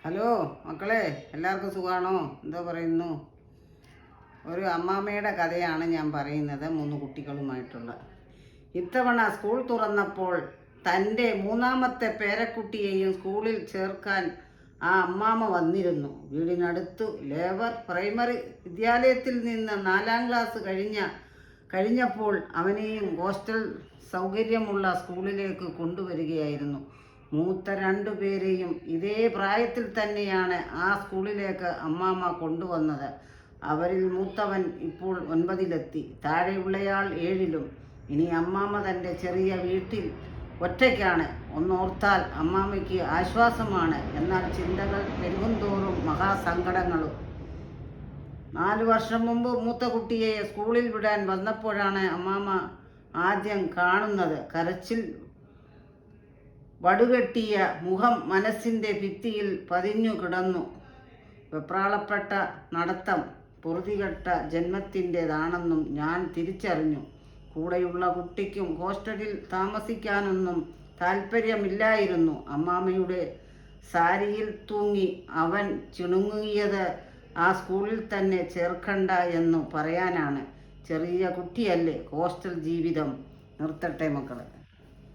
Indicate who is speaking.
Speaker 1: Hello മക്കളെ, എല്ലാവർക്കും സുഖമാണോ? എന്താ പറയുന്നു? ഒരു അമ്മാമ്മയുടെ കഥയാണ് ഞാൻ പറയുന്നത്, 3 കുട്ടികളുമായിട്ടുള്ള. ഇത്തവണ സ്കൂൾ തുറന്നപ്പോൾ തൻ്റെ 3ാമത്തെ പേരക്കുട്ടിയെയും സ്കൂളിൽ ചേർക്കാൻ ആ അമ്മാമ്മ വന്നിരുന്നു. വീടിനടുത്ത് ലേബർ പ്രൈമറി വിദ്യാലയത്തിൽ നിന്ന് 4ാം ക്ലാസ് കഴിഞ്ഞപ്പോൾ അവനെയും ഹോസ്റ്റൽ സൗകര്യമുള്ള സ്കൂളിലേക്ക് കൊണ്ടുവരികയായിരുന്നു. മൂത്ത 2 പേരെയും ഇതേ പ്രായത്തിൽ തന്നെയാണ് ആ സ്കൂളിലേക്ക് അമ്മാമ്മ കൊണ്ടുവന്നത്. അവരിൽ മൂത്തവൻ ഇപ്പോൾ 9ലെത്തി, താഴെയുള്ളയാൾ 7ലും. ഇനി അമ്മാമ്മ തൻ്റെ ചെറിയ വീട്ടിൽ ഒറ്റയ്ക്കാണ്. ഒന്നോർത്താൽ അമ്മാമ്മയ്ക്ക് ആശ്വാസമാണ്. എന്നാൽ ചിന്തകൾ പെരുകുന്തോറും മഹാസങ്കടങ്ങളും. 4 വർഷം മുമ്പ് മൂത്ത കുട്ടിയെ സ്കൂളിൽ വിടാൻ വന്നപ്പോഴാണ് അമ്മാമ്മ ആദ്യം കാണുന്നത്. കരച്ചിൽ വടുകെട്ടിയ മുഖം മനസ്സിൻ്റെ ഭിത്തിയിൽ പതിഞ്ഞു കിടന്നു. വെപ്രാളപ്പെട്ട നടത്തം പൊറുതികെട്ട ജന്മത്തിൻ്റെതാണെന്നും ഞാൻ തിരിച്ചറിഞ്ഞു. കൂടെയുള്ള കുട്ടിക്കും ഹോസ്റ്റലിൽ താമസിക്കാനൊന്നും താല്പര്യമില്ലായിരുന്നു. അമ്മാമ്മയുടെ സാരിയിൽ തൂങ്ങി അവൻ ചിണുങ്ങിയത് ആ സ്കൂളിൽ തന്നെ ചേർക്കണ്ട എന്നു പറയാനാണ്. ചെറിയ കുട്ടിയല്ലേ, ഹോസ്റ്റൽ ജീവിതം നിർത്തട്ടെ മക്കളെ.